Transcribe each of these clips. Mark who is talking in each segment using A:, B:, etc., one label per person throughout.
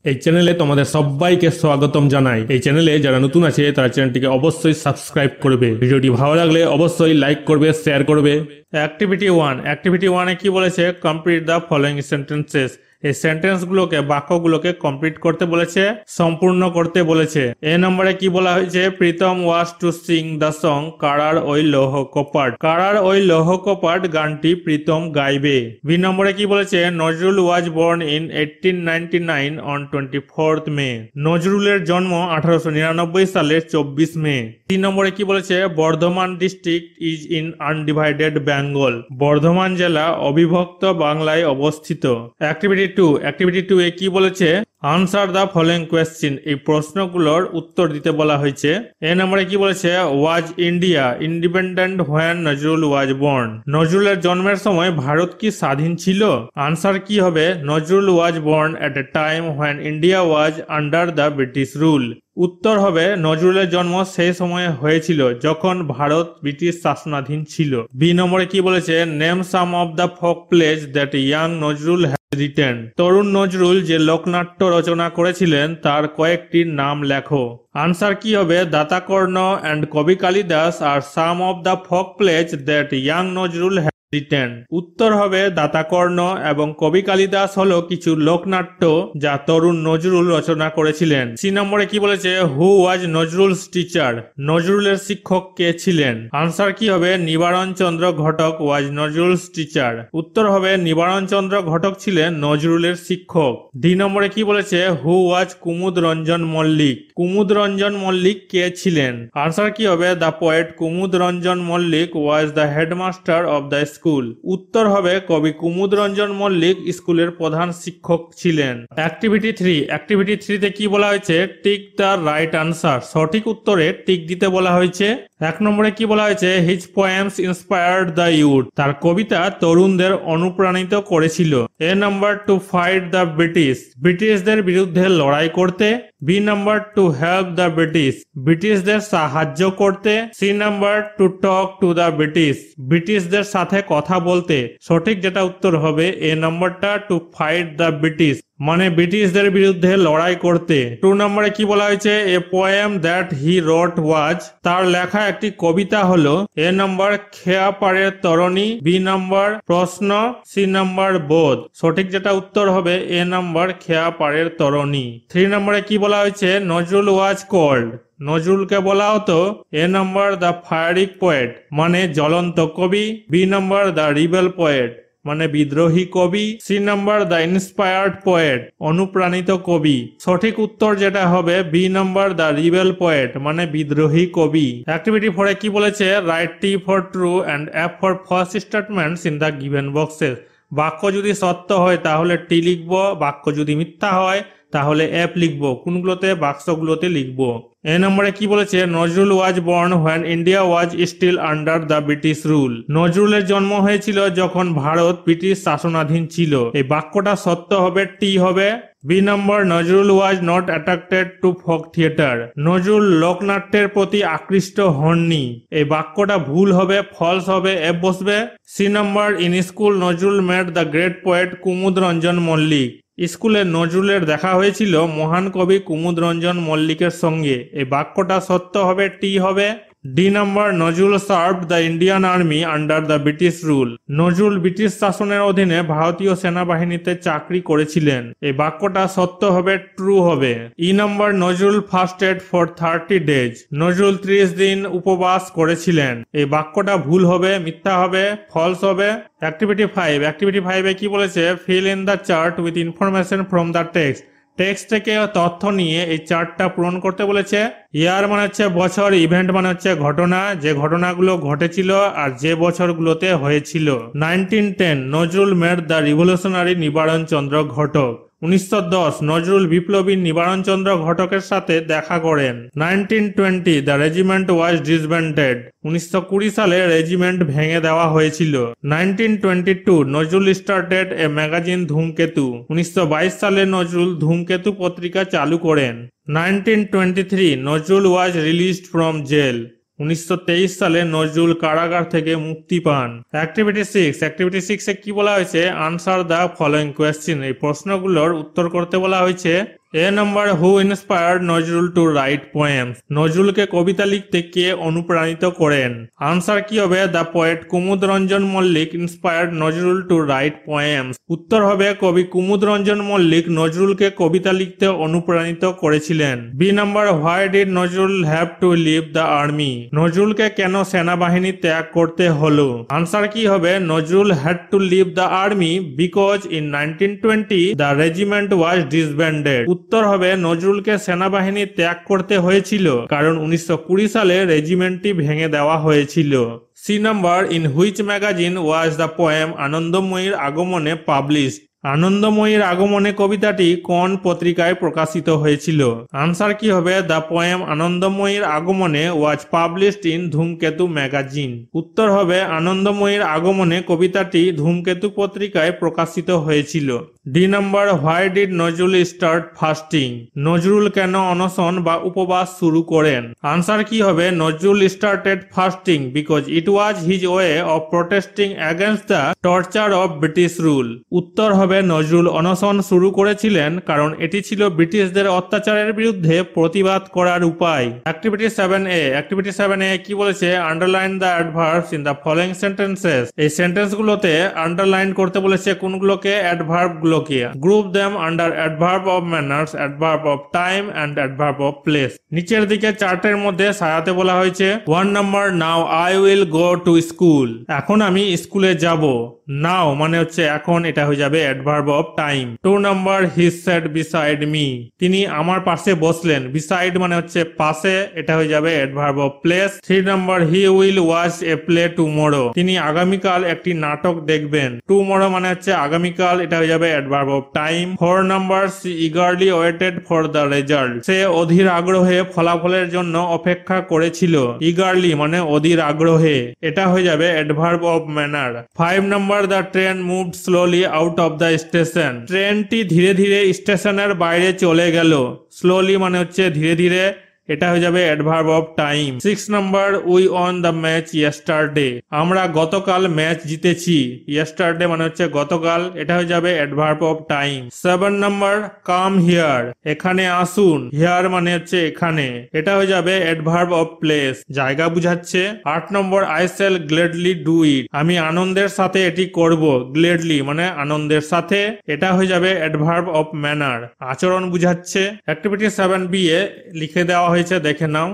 A: এই চ্যানেলে তোমাদের সবাইকে স্বাগতম জানাই। এই চ্যানেলে যারা নতুন আছে তারা চ্যানেলটিকে অবশ্যই সাবস্ক্রাইব করবে। ভিডিওটি ভালো লাগলে অবশ্যই লাইক করবে, শেয়ার করবে। অ্যাক্টিভিটি 1 কি বলেছে? Complete the following sentences. এই সেন্টেন্সগুলোকে, বাক্যগুলোকে কমপ্লিট করতে বলেছে, সম্পূর্ণ করতে বলেছে। এ নম্বরে কি বলা হয়েছে? প্রীতম ওয়াজ টু সিং দ্য সং কারার ওই লৌহ কপাট। কারার ওই লৌহ কপাট গানটি প্রীতম গাইবে। বি নম্বরে কি বলেছে? Nazrul was born in 1899 on 24th মে। নজরুলের জন্ম 1899 সালের 24 মে। 3 নম্বরে কি বলেছে? Bardhaman district is in undivided Bengal. Bardhaman জেলা অবিভক্ত বাংলায় অবস্থিত। অ্যাক্টিভিটি 2 এ কি বলেছে? Answer the following question. এই প্রশ্নগুলোর উত্তর দিতে বলা হয়েছে। এ নম্বরে কি বলেছে? ওয়াজ India independent when Nazrul was born. নজরুলের জন্মের সময় ভারত কি স্বাধীন ছিল? আনসার কি হবে? Nazrul was born at A time when India was under the British rule. উত্তর হবে নজরুলের জন্ম সেই সময়ে হয়েছিল যখন ভারত ব্রিটিশ শাসনাধীন ছিল। বি নম্বরে কি বলেছে? Name some of the folk plays that young Nazrul written. তরুণ নজরুল যে লোকনাট্য রচনা করেছিলেন তার কয়েকটি নাম লেখো। আনসার কি হবে? দাতাকর্ণ অ্যান্ড কবি কালিদাস আর some of the folk plays that young Nazrul written. উত্তর হবে দাতাকর্ণ এবং কবি কালিদাস হলো কিছু লোকনাট্য যা তরুণ নজরুল রচনা করেছিলেন। সি নম্বরে কি বলেছে? হু ওয়াজ নজরুলস টিচার। নজরুলের শিক্ষক কে ছিলেন? আনসার কি হবে? নিবারণ চন্দ্র ঘটক ওয়াজ নজরুলস টিচার। উত্তর হবে নিবারণ চন্দ্র ঘটক ছিলেন নজরুলের শিক্ষক। ডি নম্বরে কি বলেছে? হু ওয়াজ কুমুদ রঞ্জন মল্লিক। কুমুদ রঞ্জন মল্লিক কে ছিলেন? আনসার কি হবে? The poet Kumud Ranjan Mallick was the headmaster of the school. উত্তর হবে কবি কুমুদ রঞ্জন মল্লিক স্কুলের প্রধান শিক্ষক ছিলেন। অ্যাক্টিভিটি 3 তে কি বলা হয়েছে? Tick the right answer. সঠিক উত্তরে টিক দিতে বলা হয়েছে। 1 নম্বরে কি বলা হয়েছে? His poems inspired the youth. তার কবিতা তরুণদের অনুপ্রাণিত করেছিল। A number to fight the British. ব্রিটিশদের বিরুদ্ধে লড়াই করতে। B number to help the British. ব্রিটিশদের সাহায্য করতে। C number to talk to the British. ব্রিটিশদের সাথে কথা বলতে। সঠিক যেটা উত্তর হবে এ নাম্বারটা, টু ফাইট দ্য ব্রিটিশ, মানে ব্রিটিশদের বিরুদ্ধে লড়াই করতে। 2 নম্বরে কি বলা হয়েছে? এ পোয়েম দ্যাট হি রোট ওয়াজ। তার লেখা একটি কবিতা হলো। এ নম্বর খেয়াপাড়ের তরণী। বি নম্বর প্রশ্ন। সি নম্বর বোধ। সঠিক যেটা উত্তর হবে এ নম্বর খেয়াপাড়ের তরণী। 3 নম্বরে কি বলা হয়েছে? Nazrul was called. নজরুলকে বলা হতো A number the firing poet, মানে জ্বলন্ত কবি। B number the rebel poet, মানে বিদ্রোহী কবি। C number the inspired poet, অনুপ্রাণিত কবি। সঠিক উত্তর যেটা হবে B number the rebel poet, মানে বিদ্রোহী কবি। অ্যাক্টিভিটি 4 কি বলেছে? Write T for true and F for false statements in the given boxes. বাক্য যদি সত্য হয় তাহলে টি লিখবো, বাক্য যদি মিথ্যা হয় তাহলে এফ লিখবো। কোনগুলোতে? বাক্সগুলোতে লিখবো। এ নম্বরে কি বলেছে? Nazrul was born when India was still under the British rule. নজরুলের জন্ম হয়েছিল যখন ভারত ব্রিটিশ শাসনাধীন ছিল। এই বাক্যটা সত্য হবে, টি হবে। B number Nazrul was not attracted to folk theatre. Nazrul লোকনাট্যের প্রতি আকৃষ্ট হননি। এই বাক্যটা ভুল হবে, ফলস হবে, এফ বসবে। C number in school Nazrul met the great poet Kumud Ranjan Mallick. স্কুলে নজরুলের দেখা হয়েছিল মহান কবি কুমুদ রঞ্জন মল্লিকের সঙ্গে। এই বাক্যটা সত্য হবে, টি হবে। D number Nazrul served the Indian army under the British rule. Nazrul British শাসনের অধীনে ভারতীয় সেনাবাহিনীতে চাকরি করেছিলেন। এই বাক্যটা সত্য হবে, ট্রু হবে। E number Nazrul fasted for 30 days। নজরুল 30 দিন উপবাস করেছিলেন। এই বাক্যটা ভুল হবে, মিথ্যা হবে, ফলস হবে। অ্যাক্টিভিটি 5 এ কি বলেছে? Fill in the chart with information from the text. Text থেকে তথ্য নিয়ে এই চার্টটা পূরণ করতে বলেছে। ইয়ার মানে হচ্ছে বছর, ইভেন্ট মানে হচ্ছে ঘটনা, যে ঘটনাগুলো ঘটেছিল আর যে বছরগুলোতে হয়েছিল। 1910 নজরুল মেট দ্য রিভলিউশনারি নিবারণ চন্দ্র ঘটক। 1910 নজরুল বিপ্লবী নিবারণ চন্দ্র ঘটকের সাথে দেখা করেন। 1920 দ্য রেজিমেন্ট ওয়াজ ডিসব্যান্ডেড। 1920 সালে রেজিমেন্ট ভেঙে দেওয়া হয়েছিল। 1922 নজরুল স্টার্টেড এ ম্যাগাজিন ধূমকেতু। 1922 সালে নজরুল ধূমকেতু পত্রিকা চালু করেন। 1923 Nazrul was released from jail. 1923 সালে নজরুল কারাগার থেকে মুক্তি পান। অ্যাক্টিভিটি 6 এ কি বলা হয়েছে? Answer the following question. এই প্রশ্নগুলোর উত্তর করতে বলা হয়েছে। A number, who inspired Nazrul to write poems? নজরুলকে কবিতা লিখতে কে অনুপ্রাণিত করেন? আনসার কি হবে? The poet Kumud Ranjan Mallick inspired Nazrul to write poems. উত্তর হবে কবি কুমুদ রঞ্জন মল্লিক নজরুলকে কবিতা লিখতে অনুপ্রাণিত করেছিলেন। B number, why did Nazrul have to leave the army? নজরুলকে কেন সেনাবাহিনী ত্যাগ করতে হলো? আনসার কি হবে? Nazrul had to leave the army because in 1920 the regiment was disbanded. উত্তর হবে নজরুলকে সেনাবাহিনী ত্যাগ করতে হয়েছিল কারণ 1920 সালে রেজিমেন্টটি ভেঙে দেওয়া হয়েছিল। C number, in which magazine was the poem আনন্দময়ীর আগমনে পাবলিশড? আনন্দময়ীর আগমনে কবিতাটি কোন পত্রিকায় প্রকাশিত হয়েছিল? আনসার কি হবে? দ্য পোয়েম আনন্দময়ীর আগমনে ওয়াজ পাবলিশড ইন ধূমকেতু ম্যাগাজিন। উত্তর হবে আনন্দময়ীর আগমনে কবিতাটি ধূমকেতু পত্রিকায় প্রকাশিত হয়েছিল। D number, why did Nazrul start fasting? Nazrul কেন অনশন বা উপবাস শুরু করেন? আনসার কি হবে? Nazrul started fasting because it was his way of protesting against the torture of British rule. উত্তর হবে নজরুল অনশন শুরু করেছিলেন কারণ এটি ছিল ব্রিটিশদের অত্যাচারের বিরুদ্ধে প্রতিবাদ করার উপায়। অ্যাক্টিভিটি 7A, অ্যাক্টিভিটি 7A কি বলেছে? Underline the adverbs in the following sentences. এই সেন্টেন্সগুলোতে আন্ডারলাইন করতে বলেছে কোনগুলোকে? অ্যাডভার্বগুলোকে। Group them under adverb of manners, adverb of time and adverb of place. নিচের দিকে চার্টের মধ্যে সাজাতে বলা হয়েছে। 1 number, now I will go to school. এখন আমি স্কুলে যাব। নাও মানে হচ্ছে এখন, এটা হয়ে যাবে adverb of time. 2 number, he said beside me. তিনি আমার পাশে বসলেন। বিসাইড মানে হচ্ছে পাশে, এটা হয়ে যাবে adverb of place. 3 number, he will watch A play tomorrow. তিনি আগামীকাল একটি নাটক দেখবেন। টুমরো মানে হচ্ছে আগামীকাল, এটা হয়ে যাবে adverb of time. 4 number, she eagerly waited for the result. সে অধীর আগ্রহে ফলাফলের জন্য অপেক্ষা করেছিল। ইগারলি মানে অধীর আগ্রহে, এটা হয়ে যাবে adverb of manner. 5 number, the train moved slowly out of the station. ট্রেনটি ধীরে ধীরে স্টেশনের বাইরে চলে গেল। স্লোলি মানে হচ্ছে ধীরে ধীরে, এটা হয়ে যাবে adverb of time. 6 number, we want the match yesterday. আমরা গতকাল ম্যাচ জিতেছি। ইয়েস্টারডে মানে হচ্ছে গতকাল, এটা হয়ে যাবে adverb of time. 7 number, come here. এখানে আসুন। হিয়ার মানে হচ্ছে এখানে, এটা হয়ে যাবে অ্যাডভার্ব অফ প্লেস, জায়গা বুঝাচ্ছে। 8 নম্বর, আই শ্যাল গ্লেডলি ডু ইট। আমি আনন্দের সাথে এটি করব। গ্লেডলি মানে আনন্দের সাথে, এটা হয়ে যাবে অ্যাডভার্ব অফ ম্যানার, আচরণ বুঝাচ্ছে। অ্যাক্টিভিটি 7B এ লিখে দেওয়া হয়েছে, দেখে নাও।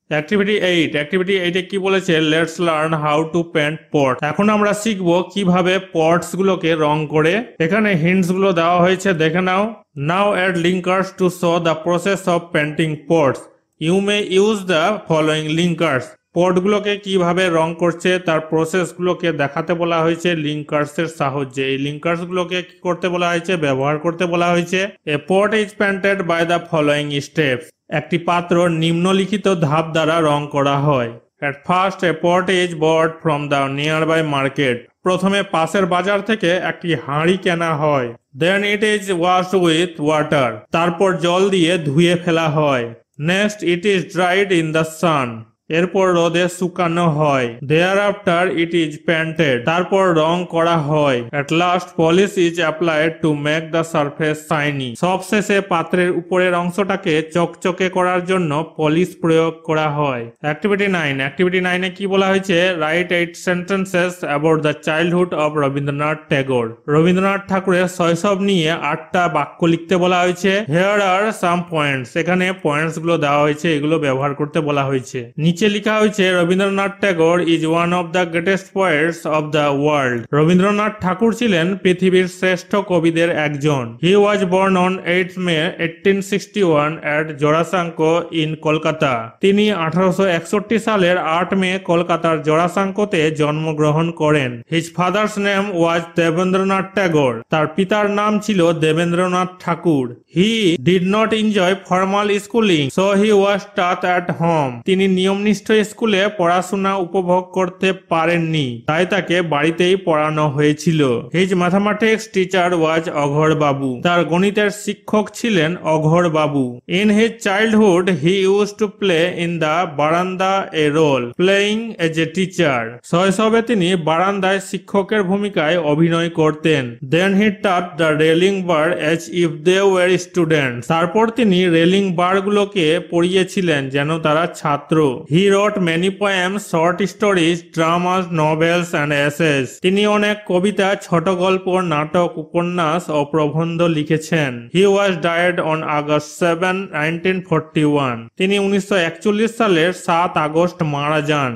A: অ্যাক্টিভিটি 8, অ্যাক্টিভিটি 8 এ কি বলেছে? Let's learn how to paint pot. এখন আমরা শিখবো কিভাবে পটস গুলোকে রং করে। এখানে হিন্টস গুলো দেওয়া হয়েছে, দেখে নাও। Now add linkers to show the process of painting pots. You may use the following linkers. পটগুলোকে কিভাবে রং করছে তার প্রসেস গুলোকে দেখাতে বলা হয়েছে লিঙ্কার্স এর সাহায্যে। এই লিঙ্কার্স গুলোকে কি করতে বলা হয়েছে? ব্যবহার করতে বলা হয়েছে। A pot is painted by the following steps. একটি পাত্র নিম্নলিখিত ধাপ দ্বারা রং করা হয়। At first a pot is bought from the nearby market. প্রথমে পাশের বাজার থেকে একটি হাঁড়ি কেনা হয়। Then it is washed with water. তারপর জল দিয়ে ধুয়ে ফেলা হয়। Next it is dried in the sun. এরপর রোদে শুকানো হয়। Thereafter it is painted. তারপর রং করা হয়। At last polish is applied to make the surface shiny. সবশেষে পাত্রের উপরের অংশটাকে চকচকে করার জন্য পলিশ প্রয়োগ করা হয়। অ্যাক্টিভিটি 9, অ্যাক্টিভিটি 9 এ কি বলা হয়েছে? Right 8 sentences about the childhood of Rabindranath Tagore. Rabindranath ঠাকুরের শৈশব নিয়ে 8টা বাক্য লিখতে বলা হয়েছে। Here are some points. এখানে পয়েন্টস গুলো দেওয়া হয়েছে, এগুলো ব্যবহার করতে বলা হয়েছে। নিচে লেখা হয়েছে Rabindranath Tagore is one of the greatest poets of the world. Rabindranath Thakur ছিলেন পৃথিবীর শ্রেষ্ঠ কবিদের একজন। He was born on 8 May 1861 at Jorasanko in Kolkata. তিনি 1861 সালের 8 মে কলকাতার জোড়াসাঁকোতে জন্মগ্রহণ করেন। His father's name was Debendranath Tagore. তার পিতার নাম ছিল Debendranath Thakur. He did not enjoy formal schooling, so he was taught at home. তিনি নিয়ম নিয়মনিষ্ঠ স্কুলে পড়াশোনা উপভোগ করতে পারেননি, তাই তাকে বাড়িতেই পড়ানো হয়েছিল। His mathematics teacher was Aghor babu. তার গণিতের শিক্ষক ছিলেন Aghor babu. In his childhood he use to play in the veranda a role playing as a teacher. শৈশবে তিনি বারান্দায় শিক্ষকের ভূমিকায় অভিনয় করতেন। Then he taught the railing bar as if they were student. তারপর তিনি রেলিং বারগুলোকে পড়িয়েছিলেন যেন তারা ছাত্র। He wrote many poems, short stories, dramas, novels and essays. তিনি অনেক কবিতা, ছোট গল্প, নাটক, উপন্যাস ও প্রবন্ধ লিখেছেন। হি ওয়াজ ডায়েড অন আগস্ট 7, 1941। তিনি 1941 সালের 7 আগস্ট মারা যান।